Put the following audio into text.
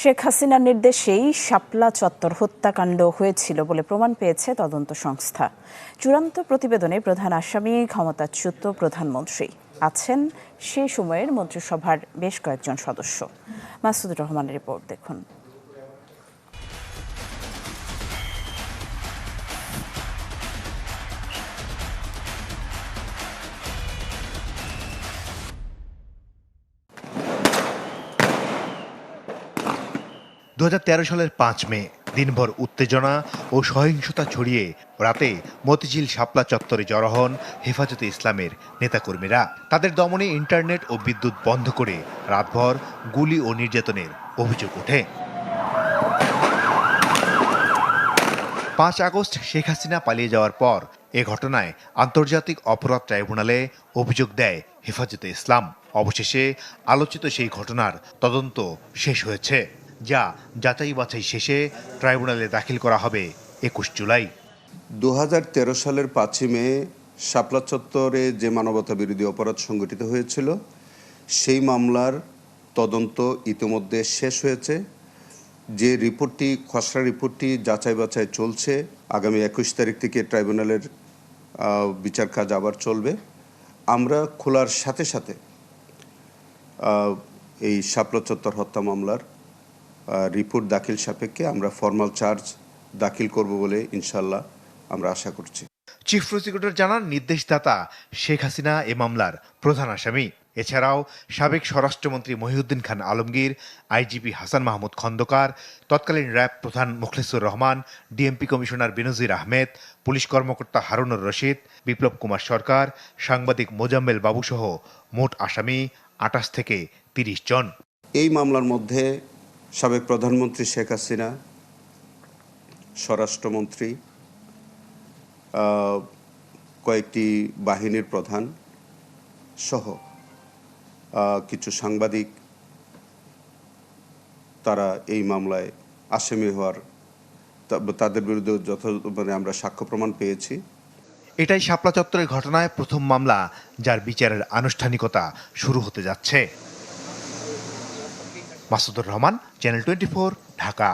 শেখ হাসিনার নির্দেশেই শাপলা চত্বর হত্যাকাণ্ড হয়েছিল বলে প্রমাণ পেয়েছে তদন্ত সংস্থা। চূড়ান্ত প্রতিবেদনে প্রধান আসামি ক্ষমতাচ্যুত প্রধানমন্ত্রী আছেন সেই সময়ের মন্ত্রিসভার বেশ কয়েকজন সদস্য। মাসুদুর রহমানের রিপোর্ট দেখুন। 2013 সালের 5 মে দিনভর উত্তেজনা ও সহিংসতা ছড়িয়ে রাতে মতিঝিল শাপলা চত্বরে জড়ো হন হেফাজতে ইসলামের নেতাকর্মীরা। তাদের দমনে ইন্টারনেট ও বিদ্যুৎ বন্ধ করে রাতভর গুলি ও নির্যাতনের অভিযোগ ওঠে। 5 আগস্ট শেখ হাসিনা পালিয়ে যাওয়ার পর এ ঘটনায় আন্তর্জাতিক অপরাধ ট্রাইব্যুনালে অভিযোগ দেয় হেফাজতে ইসলাম। অবশেষে আলোচিত সেই ঘটনার তদন্ত শেষ হয়েছে, যা যাচাই বাছাই শেষে ট্রাইব্যুনালে দাখিল করা হবে 21 জুলাই। 2013 সালের 5 মে শাপলা চত্বরে যে মানবতা বিরোধী অপরাধ সংঘটিত হয়েছিল সেই মামলার তদন্ত ইতিমধ্যে শেষ হয়েছে। যে রিপোর্টটি খসড়া রিপোর্টটি যাচাই বাছাই চলছে। আগামী 21 তারিখ থেকে ট্রাইব্যুনালের বিচার কাজ আবার চলবে। আমরা খোলার সাথে সাথে এই শাপলা চত্বর হত্যা মামলার রিপোর্ট দাখিল সাপেক্ষে আমরা ফরমাল চার্জ দাখিল করব বলে ইনশাল্লাহ আমরা আশা করছি। চিফ প্রসিকিউটর জানান, নির্দেশদাতা শেখ হাসিনা এ মামলার প্রধান আসামি। এছাড়াও সাবেক স্বরাষ্ট্রমন্ত্রী মহিউদ্দিন খান আলমগীর, আইজিপি হাসান মাহমুদ খন্দকার, তৎকালীন র্যাব প্রধান মুখলেসুর রহমান, ডিএমপি কমিশনার বেনজির আহমেদ, পুলিশ কর্মকর্তা হারুনুর রশিদ, বিপ্লব কুমার সরকার, সাংবাদিক মোজাম্মেল বাবুসহ মোট আসামি 28 থেকে 30 জন। এই মামলার মধ্যে সাবেক প্রধানমন্ত্রী শেখ হাসিনা, স্বরাষ্ট্রমন্ত্রী, কয়েকটি বাহিনীর প্রধান সহ কিছু সাংবাদিক তারা এই মামলায় আসামি হওয়ার তাদের বিরুদ্ধে আমরা সাক্ষ্য প্রমাণ পেয়েছি। এটাই শাপলা চত্বরের ঘটনায় প্রথম মামলা যার বিচারের আনুষ্ঠানিকতা শুরু হতে যাচ্ছে। মাসুদুর রহমান, চ্যানেল 24, ঢাকা।